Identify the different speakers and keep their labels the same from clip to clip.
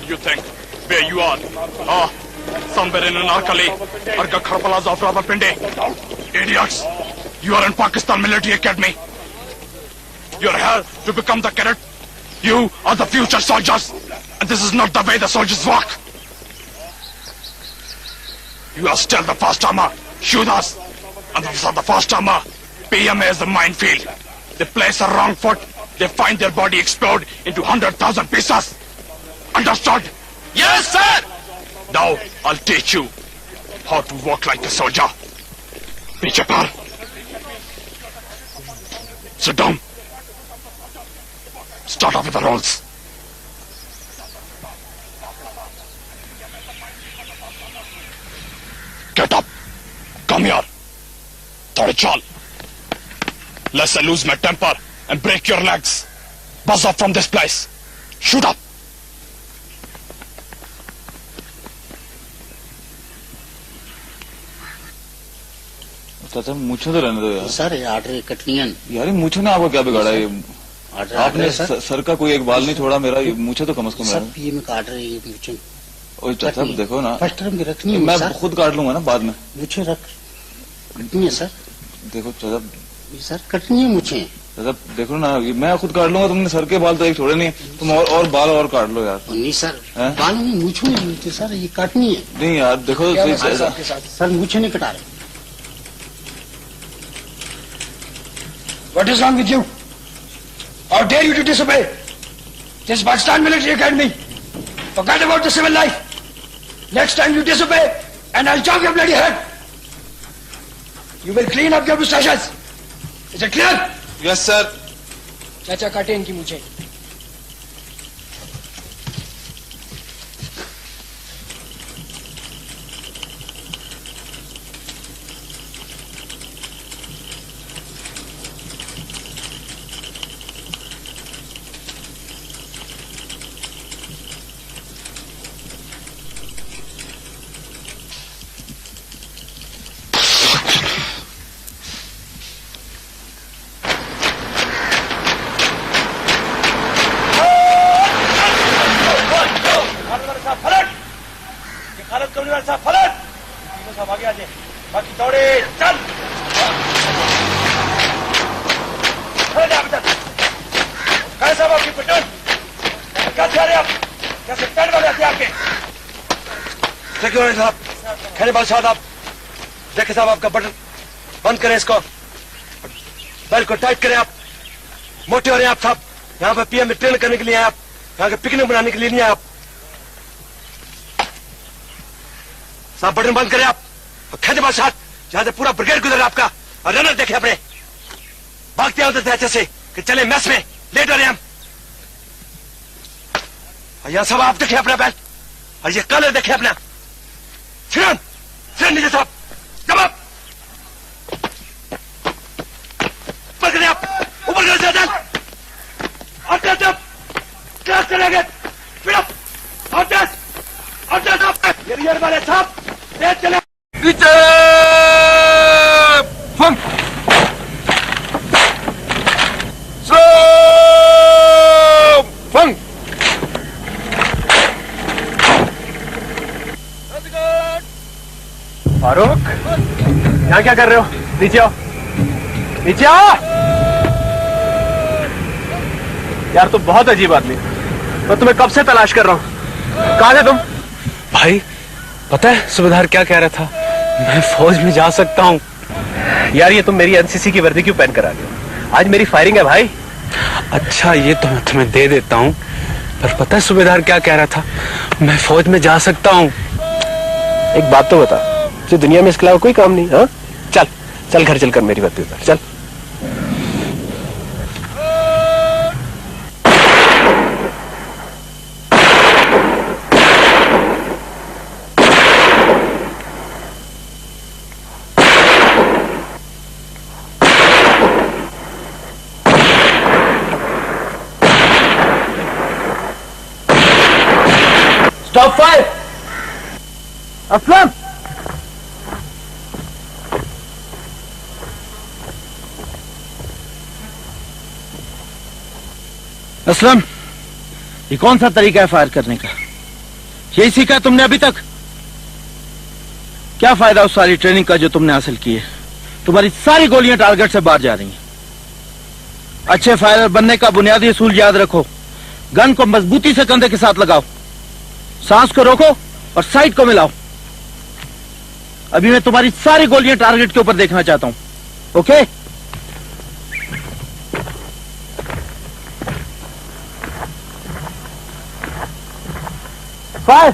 Speaker 1: you think? Where you are? Ah, somewhere in Anarkali or Gakhar Plaza of Rawalpindi. Idiots! You are in Pakistan Military Academy. You are here to become the cadet. You are the future soldiers, and this is not the way the soldiers walk. You are still the first armor. Shoot us. And for the first armor, PMA is the minefield. They place a wrong foot, they find their body explode into 100,000 pieces. Understood? Yes, sir! Now, I'll teach you how to walk like a soldier. Piche par. Sit down. Start off with the rolls. Get up. Come here. Thode chal. Lest I lose my temper and break your legs. Buzz up from this place. Shoot up.
Speaker 2: चाचा मुझे तो रहने दो यार।
Speaker 3: Sir ये order कटनियन
Speaker 2: यार ये मुझे ने आपको क्या बिगाड़ा ये? आपने
Speaker 3: सर
Speaker 2: सर का कोई एक बाल नहीं छोड़ा मेरा, ये मुझे तो कम से कम
Speaker 3: सर पीएम का आर्डर है ये मुझे।
Speaker 2: ओए चाचा देखो ना,
Speaker 3: फर्स्ट टर्म की रखनी है,
Speaker 2: मैं खुद काट लूंगा ना बाद में।
Speaker 3: मुझे कटनी है सर।
Speaker 2: देखो चाचा
Speaker 3: सर कटनी है मुझे।
Speaker 2: चाचा देखो ना, मैं खुद काट लूंगा, तुमने सर के बाल तो एक छोड़े नहीं, तुम और बाल और काट लो यार।
Speaker 3: नहीं सर बाल नहीं, मुझे नहीं मिलते सर, ये काटनी है।
Speaker 2: नहीं यार देखो
Speaker 3: सर मुझे नहीं कटा रहे।
Speaker 4: What is wrong with you? How dare you to disobey? This is Pakistan Military Academy. Forget about the civil life. Next time you disobey, and I'll chop your bloody head. You will clean up your mustaches. Is it clear?
Speaker 2: Yes, sir.
Speaker 4: चाचा काटे इनकी मुझे।
Speaker 1: बाकी दौड़े चल। कैसा आपकी पटन? क्या चाह रहे आप? कैसे पैर वाले आते आपके? साहब, खैर बादशाह साहब, देखे साहब आपका बटन बंद करें इसको, बेल्ट को टाइट करें। आप मोटे हो रहे हैं आप साहब, यहाँ पे पीएम में ट्रेन करने के लिए हैं आप, यहाँ के पिकनिक बनाने के लिए नहीं है आप साहब। बटन बंद करें आप, खेत बादशाह जहां से पूरा ब्रिगेड गुजर आपका, और रनर देखे अपने भागते होते थे अच्छे से कि चले मैस में लेट हो रहे हम। यह सब आप देखे अपना बैल, और ये कलर देखे अपना। सिरन सिरन नीचे साहब, जवाब ऊपर करें आप, ऊपर करें जल और जब क्लास चलेंगे फिर और साहब ये रियर वाले साहब तेज चले।
Speaker 2: पीछे फंग स्लो फंग।
Speaker 1: फारूक यहाँ क्या कर रहे हो? नीचे आओ, नीचे आओ यार, तुम बहुत अजीब आदमी, मैं तुम्हें कब से तलाश कर रहा हूँ। कहाँ थे तुम?
Speaker 5: भाई पता है सूबेदार क्या कह रहा था, मैं फौज में जा सकता हूँ।
Speaker 1: यार ये तुम मेरी एनसीसी की वर्दी क्यों पहन कर आ गए? आज मेरी फायरिंग है भाई।
Speaker 5: अच्छा ये तो मैं तुम्हें दे देता हूँ, पर पता है सूबेदार क्या कह रहा था, मैं फौज में जा सकता हूँ।
Speaker 1: एक बात तो बता, जो दुनिया में इसके अलावा कोई काम नहीं? हाँ चल चल घर चलकर मेरी वर्दी उतार चल। Stop fire! Aslam!
Speaker 3: असलम, ये कौन सा तरीका है फायर करने का?
Speaker 6: यही सीखा है तुमने अभी तक? क्या फायदा उस सारी ट्रेनिंग का जो तुमने हासिल की है? तुम्हारी सारी गोलियां टारगेट से बाहर जा रही हैं। अच्छे फायरर बनने का बुनियादी असूल याद रखो। गन को मजबूती से कंधे के साथ लगाओ, सांस को रोको और साइड को मिलाओ। अभी मैं तुम्हारी सारी गोलियां टारगेट के ऊपर देखना चाहता हूं। ओके? फायर!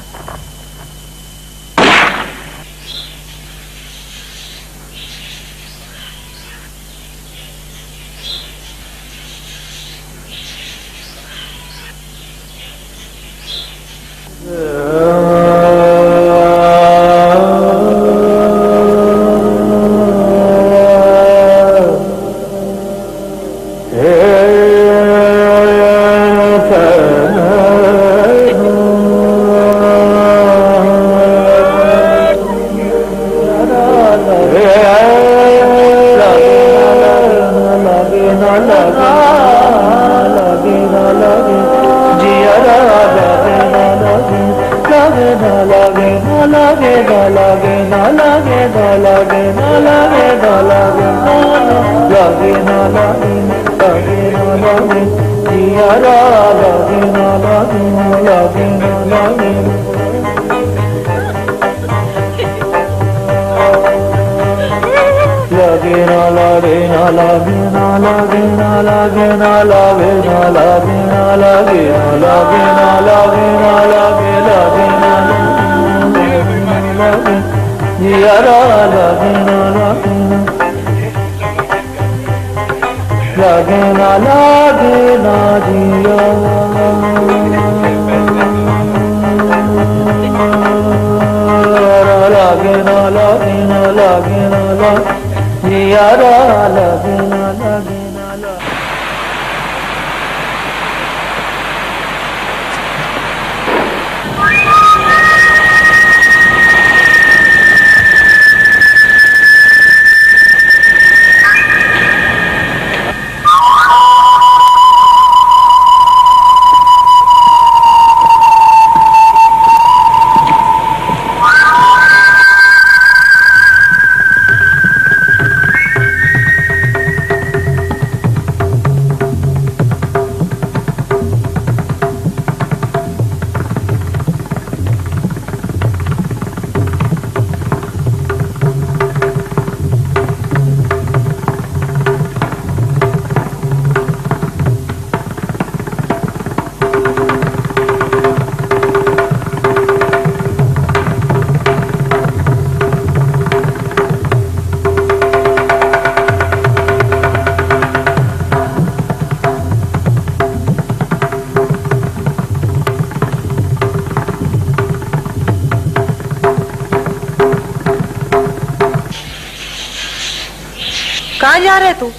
Speaker 7: कहाँ जा रहे तू?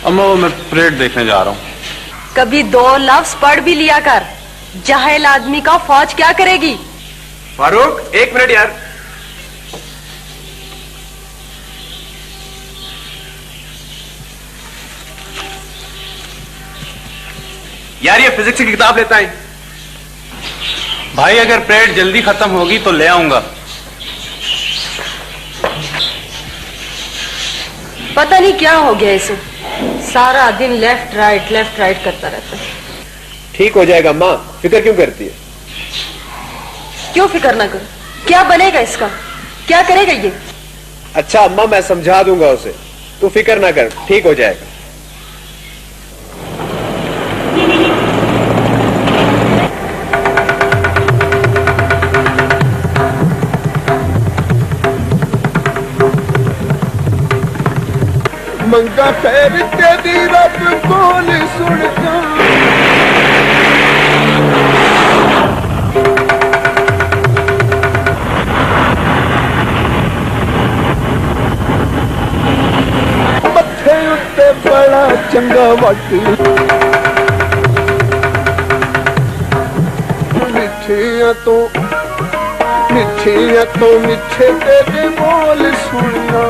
Speaker 2: अम्मा वो मैं परेड देखने जा रहा हूँ।
Speaker 7: कभी दो लफ्ज पढ़ भी लिया कर। जाहिल आदमी का फौज क्या करेगी?
Speaker 8: फारूक, एक मिनट यार। यार ये फिजिक्स की किताब लेता है।
Speaker 2: भाई अगर परेड जल्दी खत्म होगी तो ले आऊंगा।
Speaker 7: पता नहीं क्या हो गया इसे, सारा दिन लेफ्ट राइट करता रहता है।
Speaker 8: ठीक हो जाएगा अम्मा, फिक्र क्यों करती है?
Speaker 7: क्यों फिक्र ना करो? क्या बनेगा इसका? क्या करेगा ये?
Speaker 8: अच्छा अम्मा, मैं समझा दूंगा उसे, तू फिक्र ना कर, ठीक हो जाएगा।
Speaker 9: मंगा खैर तेरी रब बोल सुन जा, मत्थे उत्ते बड़ा चंगा वट मिठिया तो मिठे तेरे बोल सुनिया।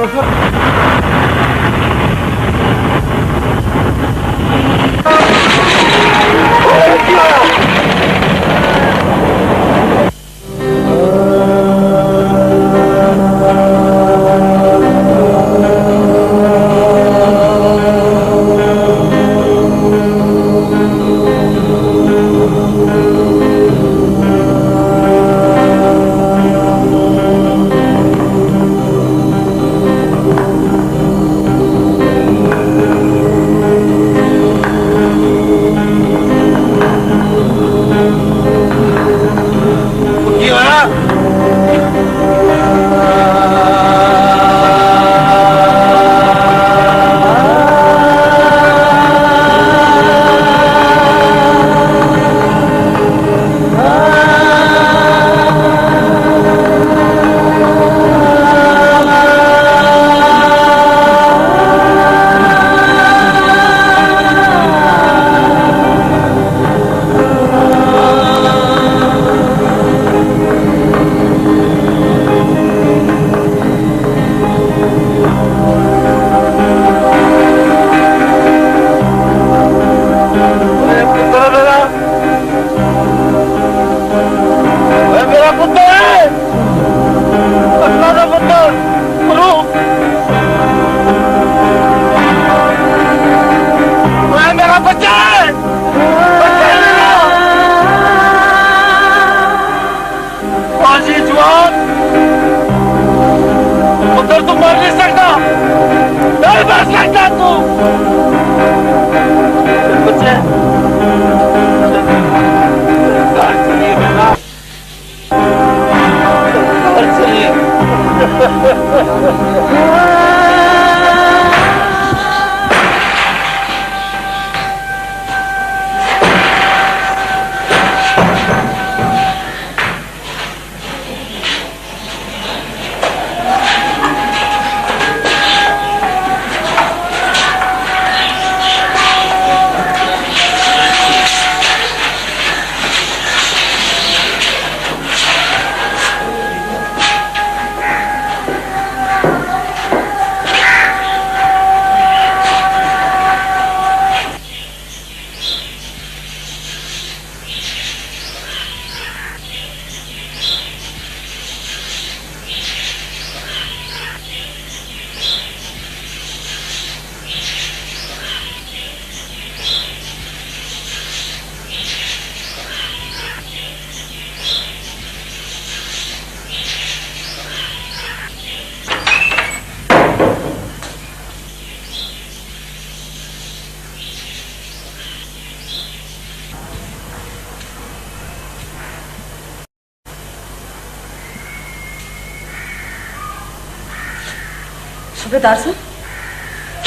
Speaker 7: सूबेदार साहब,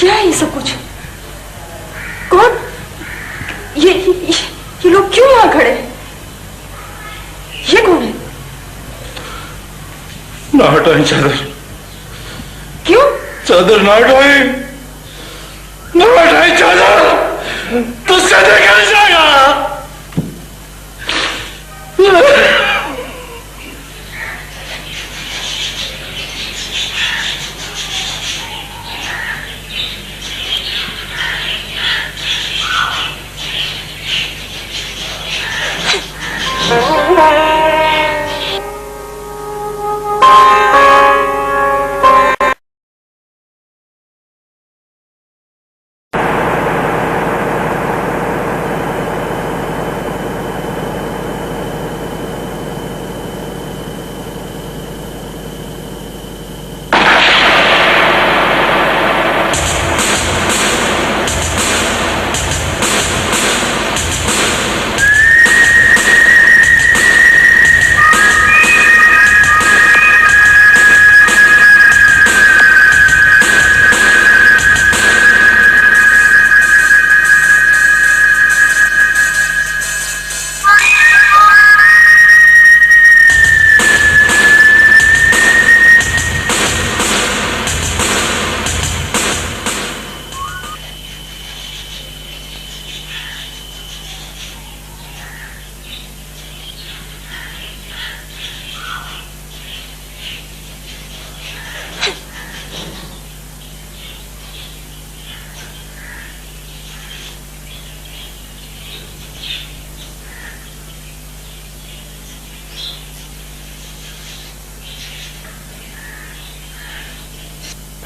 Speaker 7: क्या है ये सब कुछ? कौन? ये लोग क्यों यहाँ खड़े हैं? ये कौन है?
Speaker 2: ना हटाई चादर।
Speaker 7: क्यों?
Speaker 2: चादर ना हटाई, ना हटाई चादर तो सदर कर जाएगा।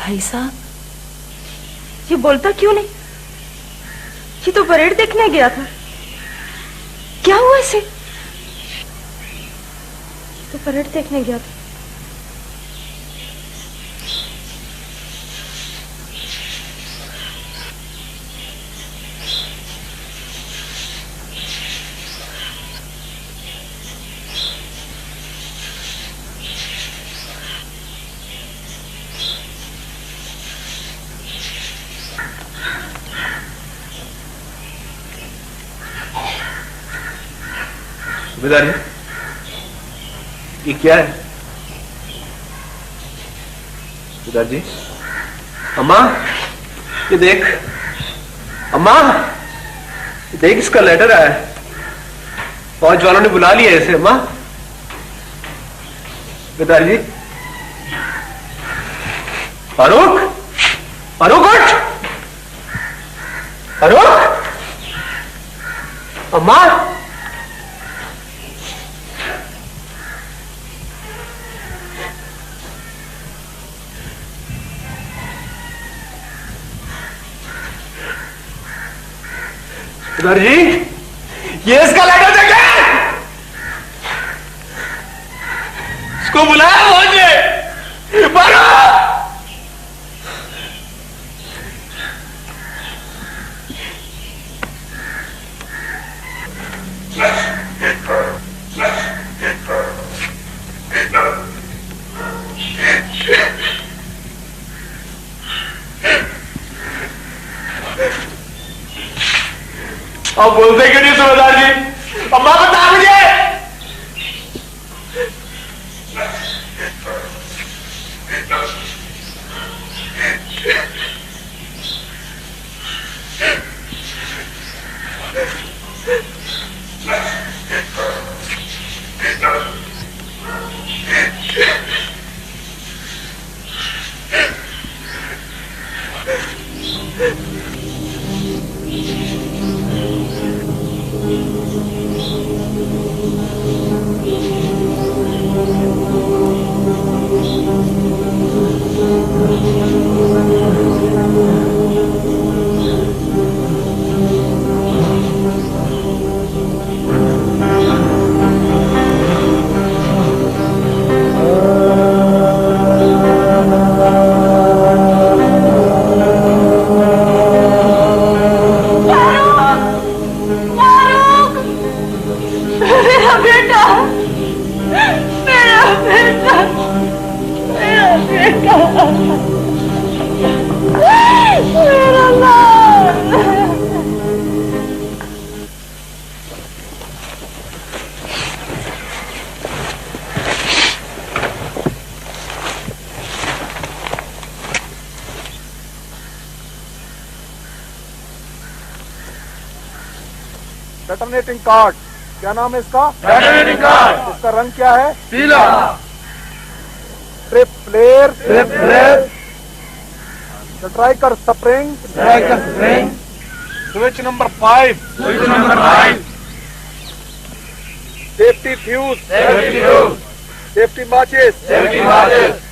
Speaker 7: भाई साहब, ये बोलता क्यों नहीं? ये तो परेड देखने गया था। क्या हुआ इसे? तो परेड देखने गया था।
Speaker 8: सूबेदार जी, ये क्या है? सूबेदार जी, अम्मा, ये देख। अम्मा, ये देख, इसका लेटर आया है। फौज वालों ने बुला लिया इसे। अम्मा, सूबेदार जी। फारूक, फारूक उठ। फारूक, अम्मा। सूबेदार जी, ये इसका लेटर देखे। इसको बुलाया मुझे। मारो। अब बोलते क्यों नहीं सूबेदार जी? अम्मा बता मुझे।
Speaker 7: मेरा लाल।
Speaker 9: डेटोनेटिंग कार्ड, क्या नाम है इसका?
Speaker 2: Detonating cord.
Speaker 9: इसका रंग क्या है?
Speaker 2: पीला।
Speaker 9: Trip flare,
Speaker 2: flare,
Speaker 9: striker spring,
Speaker 2: spring,
Speaker 9: switch number 5,
Speaker 2: switch number 5,
Speaker 9: safety fuse,
Speaker 2: safety fuse,
Speaker 9: safety माचिस,
Speaker 2: सेफ्टी माचिस।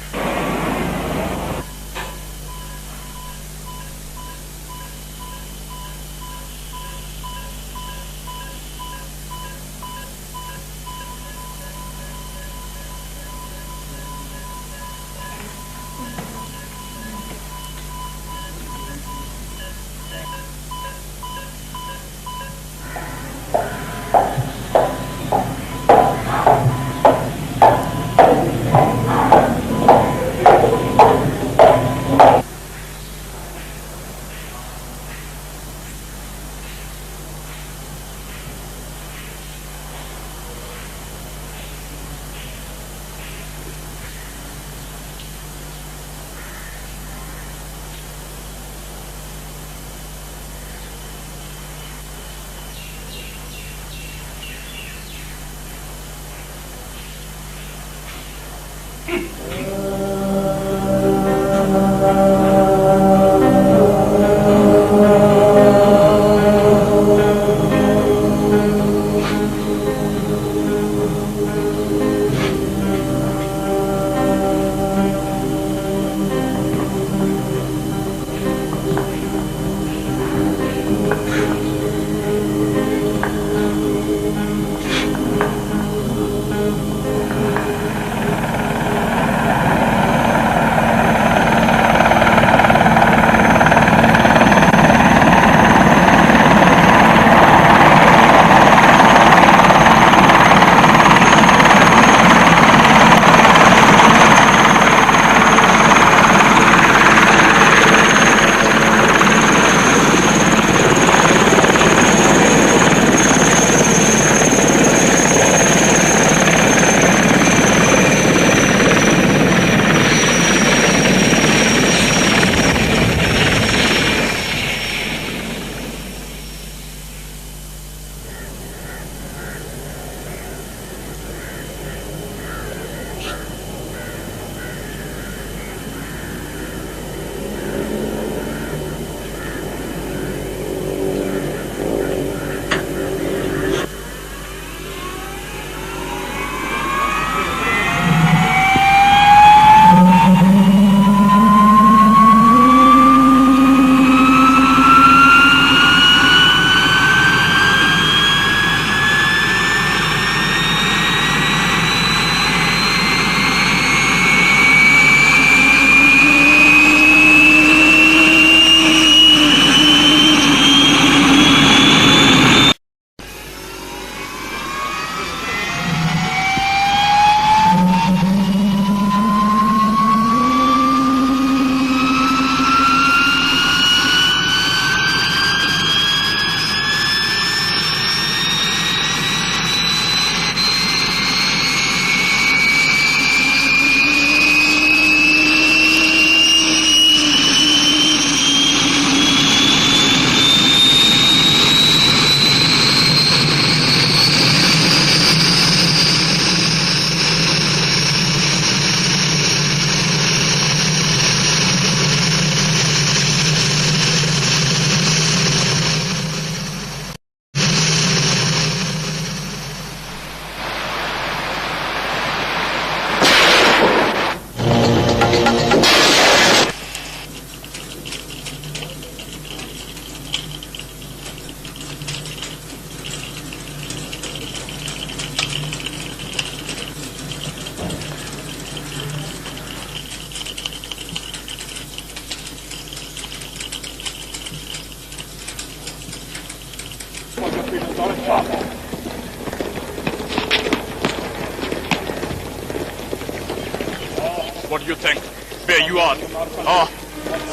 Speaker 1: What do you think? Where you are?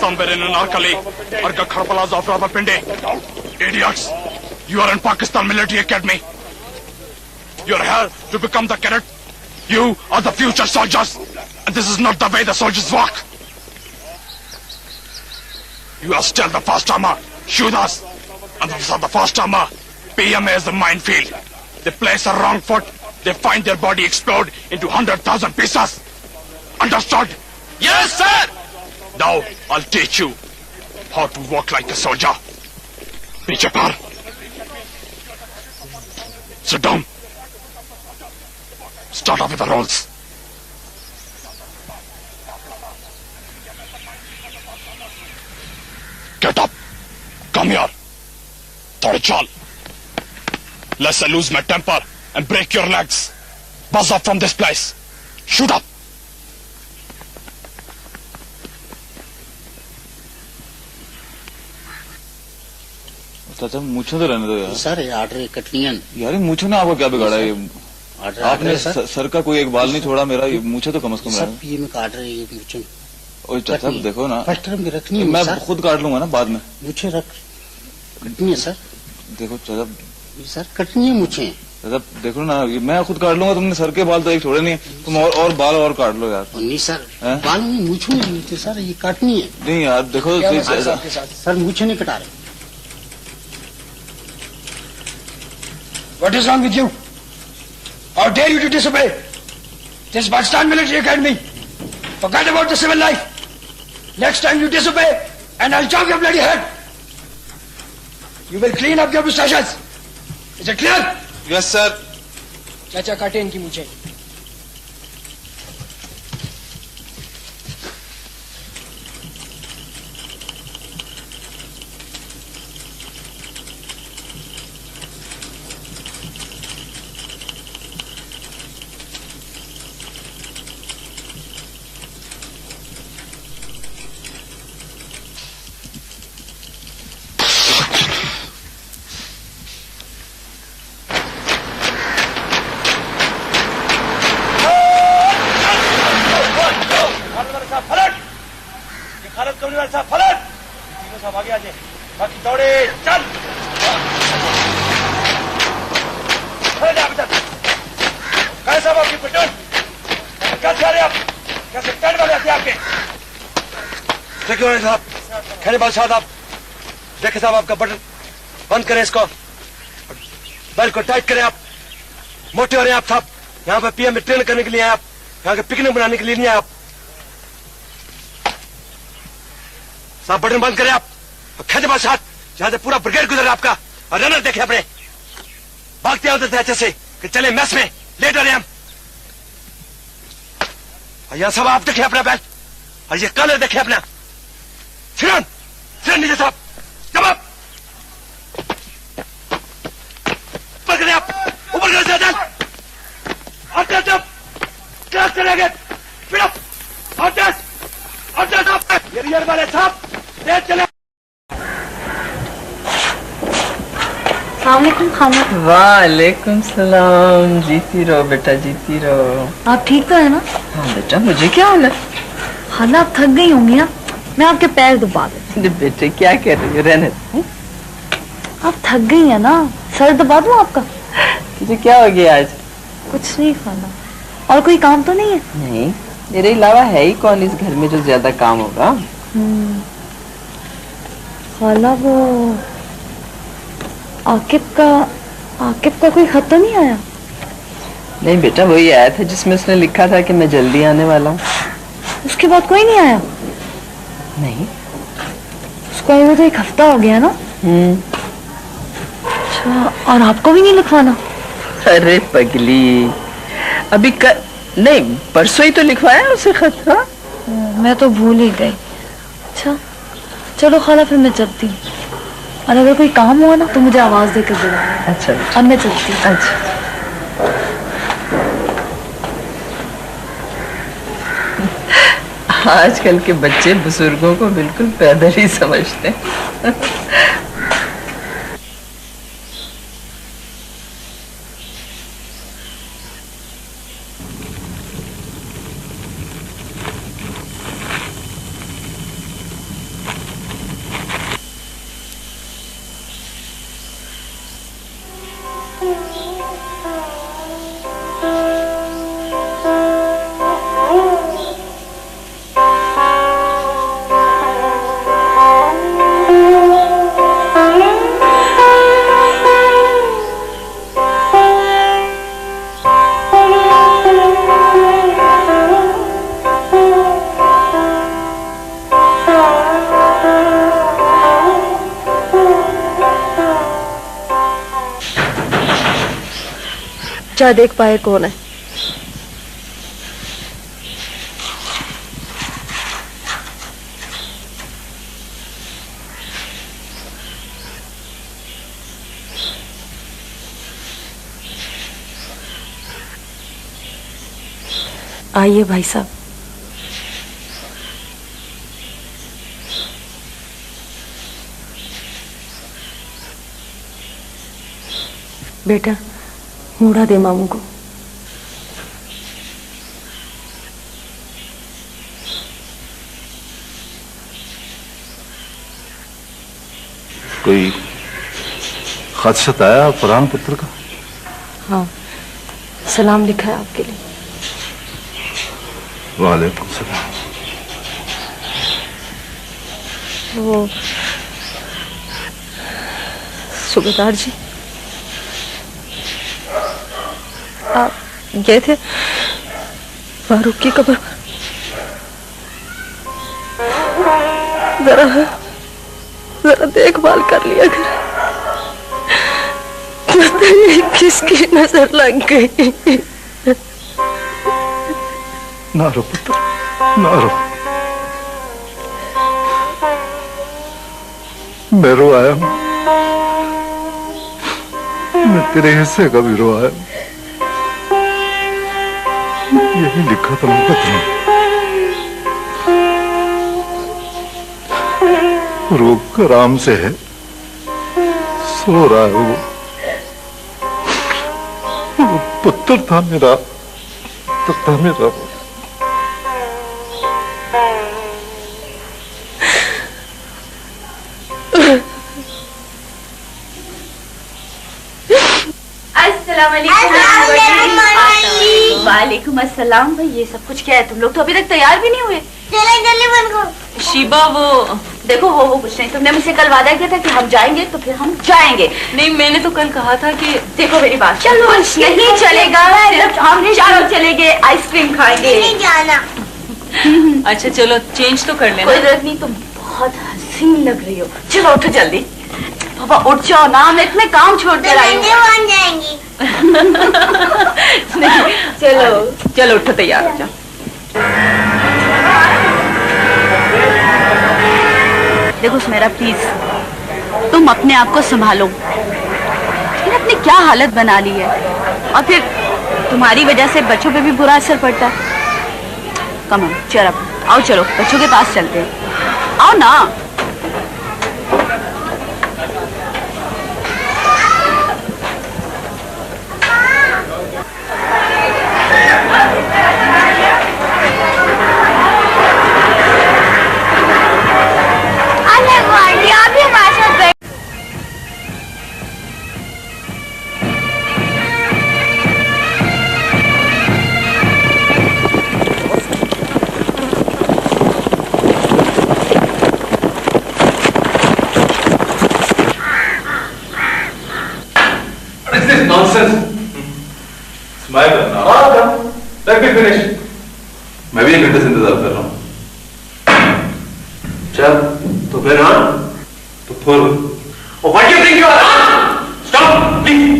Speaker 1: Pakistan wherein Anarkali or Gakhar Plaza of Rawalpindi. Idiots! You are in Pakistan Military Academy. You are here to become the cadet. You are the future soldiers. And this is not the way the soldiers walk. You are still the first armor. Shoot us. And for the first armor, PMA is the minefield. They place a wrong foot, they find their body explode into 100,000 pieces. Understood? Yes, sir! Now, I'll teach you how to walk like a soldier. Piche par. Sit down. Start off with the rolls. Get up. Come here. Thode chal. Lest I lose my temper and break your legs. Buzz up from this place. Shoot up.
Speaker 10: चाचा मूछों तो रहने दो यार।
Speaker 3: Sir ये order Katni है
Speaker 10: यार ये मूछों ने आपको क्या बिगाड़ा? ये
Speaker 3: आर्डर
Speaker 10: आपने सर का कोई एक बाल नहीं छोड़ा, मेरा ये मूछे तो कम से कम
Speaker 3: सर पीएम का आर्डर है ये मुझे।
Speaker 10: ओए चाचा देखो ना,
Speaker 3: फर्स्ट टर्म की रखनी है,
Speaker 10: मैं खुद काट लूंगा ना बाद में।
Speaker 3: मुझे रख कटनी है सर।
Speaker 10: देखो चाचा
Speaker 3: सर कटनी है मुझे।
Speaker 10: चाचा देखो ना, मैं खुद काट लूंगा, तुमने सर के बाल तो एक छोड़े नहीं, तुम और बाल और काट लो यार।
Speaker 3: नहीं सर बाल नहीं मुझे नहीं मिलते सर, ये काटनी है।
Speaker 10: नहीं यार देखो
Speaker 3: सर मुझे नहीं कटा रहे।
Speaker 4: What is wrong with you? How dare you to disobey? This is Pakistan Military Academy. Forget about the civil life. Next time you disobey, and I'll chop your bloody head. You will clean up your mustaches. Is it clear?
Speaker 10: Yes sir.
Speaker 4: चाचा काटे इनकी मुझे।
Speaker 6: बाकी दौड़े चल। कैसा आपकी पटन? क्या चाह रहे आप? कैसे टर्न वाले आते आपके? देखिए साहब, खैर बादशाह साहब, देखे साहब आपका बटन बंद करें इसको, बेल्ट को टाइट करें। आप मोटे हो रहे हैं आप साहब, यहाँ पे पीएम में ट्रेन करने के लिए आए आप, यहाँ के पिकनिक बनाने के लिए नहीं आए आप साहब। बटन बंद करें आप, खेदे बादशाह जहां से पूरा ब्रिगेड गुजर आपका, और रनर देखे अपने भागते होते थे अच्छे से कि चले मैस में लेट रहे हम। और यह सब आप देखे अपना बैल, और ये कलर देखे अपना। फिर नीचे साहब जवाब पकड़े आप, ऊपर कर दे और जब क्लास चलेंगे फिर और साहब ये रियर वाले साहब लेट चले।
Speaker 7: खाना।
Speaker 11: वालेकुम सलाम। जीती रहो बेटा, जीती रहो।
Speaker 7: आप ठीक तो है ना?
Speaker 11: हाँ बेटा, मुझे क्या होना?
Speaker 7: खाना आप थक गई होंगी ना, मैं आपके पैर दबा दूं।
Speaker 11: बेटे क्या कह रही हो? रहने दो।
Speaker 7: आप थक गई है ना, सर दबा दूं आपका?
Speaker 11: तुझे क्या हो गया आज?
Speaker 7: कुछ नहीं खाना। और कोई काम तो नहीं है?
Speaker 11: नहीं, मेरे अलावा है ही कौन इस घर में जो ज्यादा काम होगा?
Speaker 7: खाला वो आकिब का कोई खत तो नहीं आया?
Speaker 11: नहीं बेटा, वही आया था जिसमें उसने लिखा था कि मैं जल्दी आने वाला हूँ।
Speaker 7: उसके बाद कोई नहीं आया?
Speaker 11: नहीं।
Speaker 7: उसको आए हुए तो एक हफ्ता हो गया ना? अच्छा, और आपको भी नहीं लिखवाना?
Speaker 11: अरे पगली, अभी नहीं, परसों ही तो लिखवाया उसे खत। हाँ
Speaker 7: मैं तो भूल ही गई। अच्छा चलो खाला, फिर मैं चलती हूँ, और अगर कोई काम हुआ ना तो मुझे आवाज देकर बुलाना।
Speaker 11: अच्छा
Speaker 7: अब मैं चलती हूँ।
Speaker 11: अच्छा। आजकल के बच्चे बुजुर्गों को बिल्कुल पैदल ही समझते हैं।
Speaker 7: जा देख पाए कौन है। आइए भाई साहब। बेटा मूढ़ा दे मामू को।
Speaker 10: कोई खत शत आया फरहान पुत्र का?
Speaker 7: हाँ, सलाम लिखा है आपके लिए।
Speaker 10: वालेकुम सलाम।
Speaker 7: वो सूबेदार जी, आप गए थे फारूक की कब्र पर। जरा देखभाल कर लिया कर। किसकी नजर लग गई?
Speaker 10: ना रो पुत्र, ना रो। मैं रो आया हूं, मैं तेरे हिस्से का भी रो आया हूं। यही लिखा था मुकदमा। रोग आराम से है, सो रहा है वो पुत्र था मेरा, था मेरा।
Speaker 12: वालेकुम अस्सलाम। भाई ये सब कुछ क्या है? तुम लोग तो अभी तक तैयार भी नहीं हुए।
Speaker 7: जल्दी बंद करो।
Speaker 12: शिबा वो देखो वो कुछ नहीं। तुमने मुझसे कल वादा किया था कि हम जाएंगे तो फिर हम जाएंगे।
Speaker 7: नहीं, मैंने तो कल कहा था कि
Speaker 12: देखो मेरी बात, चलो नहीं चलेगा। सिर्फ हम चारों चलेंगे, आइसक्रीम खाएंगे।
Speaker 7: नहीं जाना।
Speaker 12: अच्छा चलो चेंज तो कर लेना। कोई जरूरत नहीं, तुम बहुत हसीन लग रही हो। चलो उठो जल्दी। पापा उठ जाओ ना, मैं इतने काम छोड़ कर आई हूँ।
Speaker 7: जाएंगी।
Speaker 12: चलो चलो उठो, तैयार हो जाओ। देखो सुमेरा प्लीज तुम अपने आप को संभालो। तुमने अपनी क्या हालत बना ली है, और फिर तुम्हारी वजह से बच्चों पे भी बुरा असर पड़ता है। कम ऑन चेयर अप, आओ चलो बच्चों के पास चलते हैं। आओ ना।
Speaker 10: मैं भी 1 घंटे से इंतजार कर रहा हूँ।
Speaker 8: चल तो फिर हाँ
Speaker 10: तो फिर
Speaker 8: what you think you are? Stop please,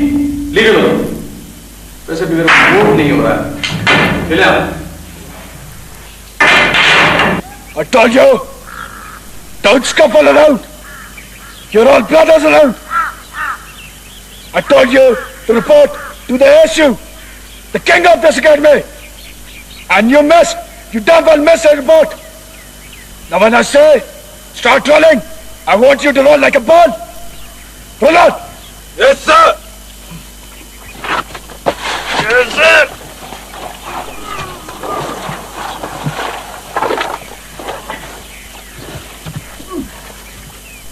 Speaker 8: leave it alone. वैसे भी मेरा मूड नहीं हो रहा है। William,
Speaker 4: I told you, don't scuffle around. You're all brothers around. I told you to report to the SU, the king of this academy. And you missed. You damn well missed a report. Now when I say start rolling, I want you to roll like a ball. Roll out.
Speaker 1: Yes, sir. Yes, sir.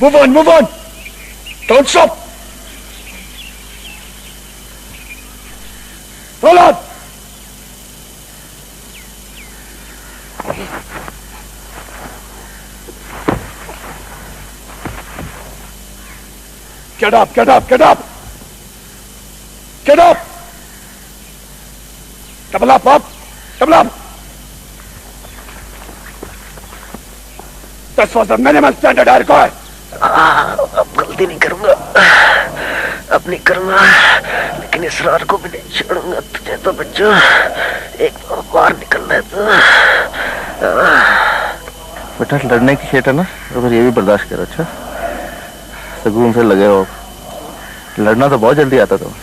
Speaker 4: Move on, move on. Don't stop.
Speaker 2: Roll on! Get up, get up, get up! Get up! Double up, up! Double up! This was the minimum standard I require.
Speaker 8: अब गलती नहीं करूंगा, अब नहीं करूंगा, लेकिन इसरार को भी नहीं छोड़ूंगा। तुझे तो बच्चों एक बार निकलना है तो। बेटा लड़ने की खेट है ना, तो फिर ये भी बर्दाश्त करो। अच्छा सुकून से लगे हो, लड़ना तो बहुत जल्दी आता तुम,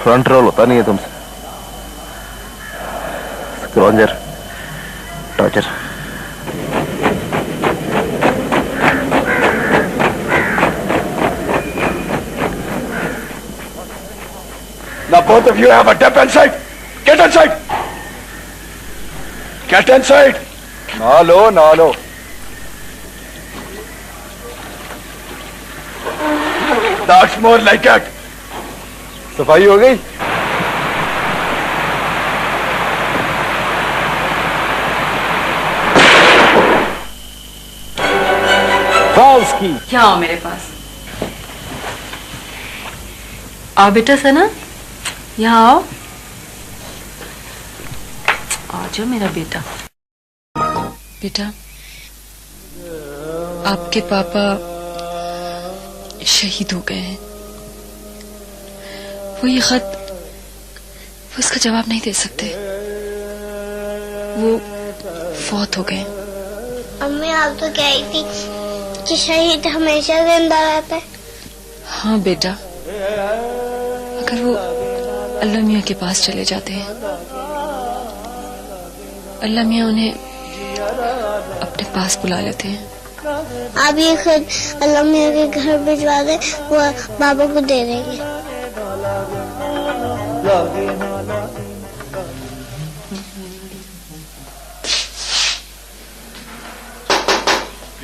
Speaker 8: फ्रंट रोल होता नहीं है तुमसे। स्क्रॉन्जर, torture.
Speaker 2: Now both of you have a dip inside. Get inside. Get inside. No. That's more like it. सफाई हो गई?
Speaker 6: फाल्स्की,
Speaker 7: क्या आओ मेरे पास? आओ बेटा सना, यहाँ आओ। आ जाओ मेरा बेटा।
Speaker 13: बेटा, आपके पापा शहीद हो गए हैं। वो ये खत, वो इसका जवाब नहीं दे सकते। वो फौत हो गए।
Speaker 14: अम्मी आप तो कह रही थी कि शहीद हमेशा जिंदा रहता है।
Speaker 13: हाँ बेटा, अगर वो अल्लाह मियाँ के पास चले जाते हैं, अल्लाह मियाँ उन्हें अपने पास बुला लेते हैं।
Speaker 14: आप ये खुद अल्लाह मियाँ के घर भिजवा दे, वो बाबा को दे देंगे।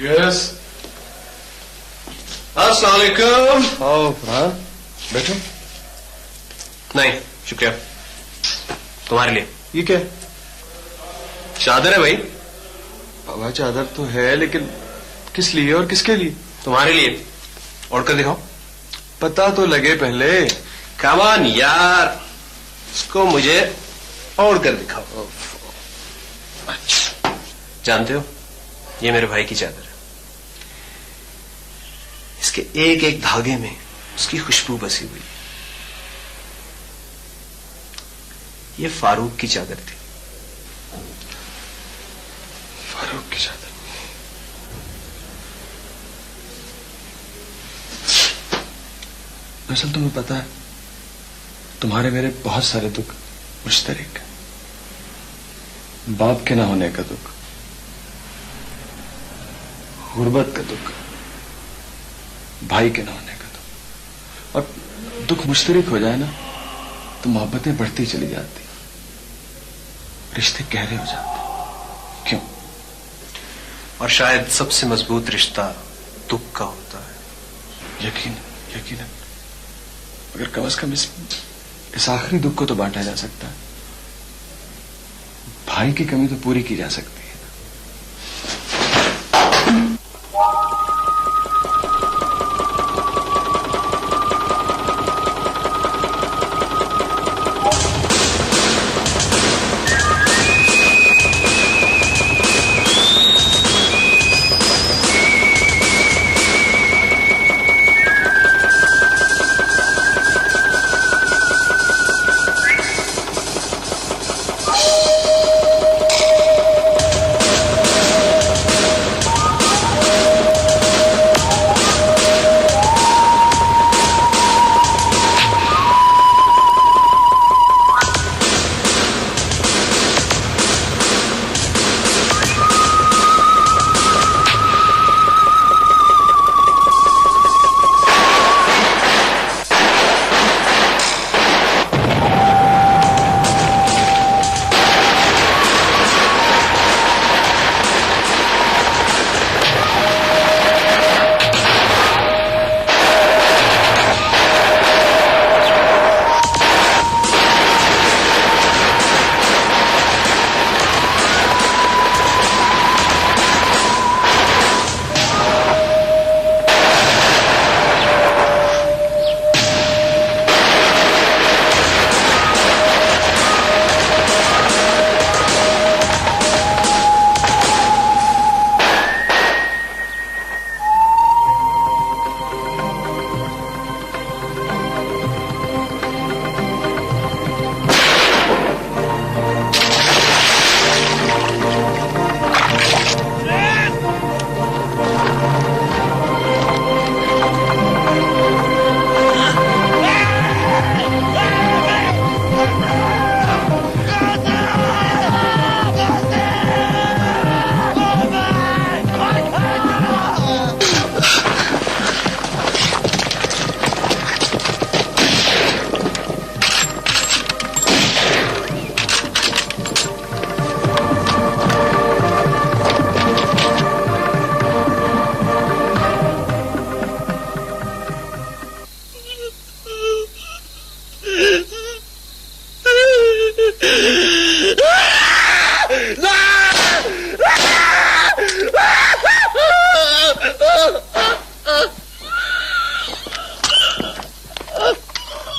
Speaker 10: यस, अस्सलाम वालेकुम। हाँ बैठो।
Speaker 8: नहीं शुक्रिया, तुम्हारे लिए।
Speaker 10: ये क्या?
Speaker 8: चादर है भाई।
Speaker 10: बाबा चादर तो है, लेकिन किस लिए और किसके लिए?
Speaker 8: तुम्हारे लिए। ओढ़ कर दिखाओ।
Speaker 10: पता तो लगे पहले।
Speaker 8: कम ऑन यार, इसको मुझे ओढ़ कर दिखाओ। अच्छा, जानते हो ये मेरे भाई की चादर है। इसके एक एक धागे में उसकी खुशबू बसी हुई है। ये फारूक की चादर थी।
Speaker 10: फारूक की चादर? दरअसल तुम्हें पता है, तुम्हारे मेरे बहुत सारे दुख मुश्तरक हैं। बाप के ना होने का दुख, गुर्बत का दुख, भाई के ना होने का दुख। और दुख मुश्तरक हो जाए ना तो मोहब्बतें बढ़ती चली जाती, रिश्ते गहरे हो जाते। क्यों?
Speaker 8: और शायद सबसे मजबूत रिश्ता दुख का होता है।
Speaker 10: यकीन, मगर कम से कम इस आखिरी दुख को तो बांटा जा सकता है। भाई की कमी तो पूरी की जा सकती है।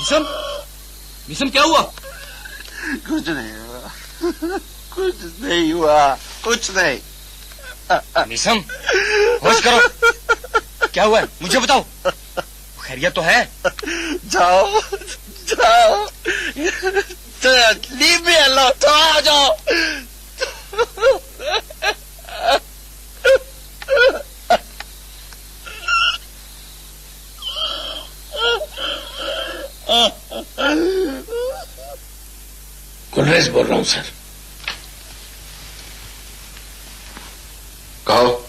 Speaker 15: मिसम क्या हुआ?
Speaker 9: कुछ नहीं हुआ, कुछ नहीं हुआ, कुछ नहीं।
Speaker 15: मिसम, होश करो। क्या हुआ है? मुझे बताओ। खैरियत तो है?
Speaker 9: जाओ जाओ, लीव मी अलोन, तो आ जाओ।
Speaker 4: गुलरेज बोल रहा हूं सर।
Speaker 10: कहो।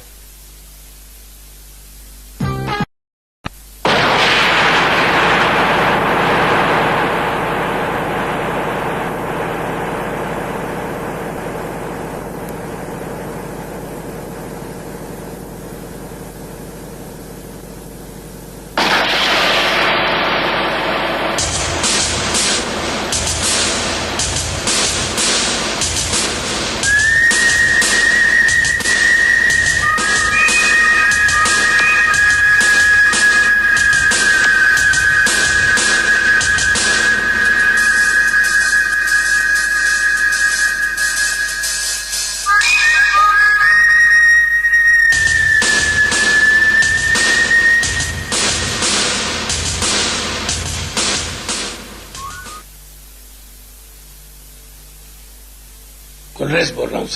Speaker 4: गुलरेज बोल रहा हूं सर।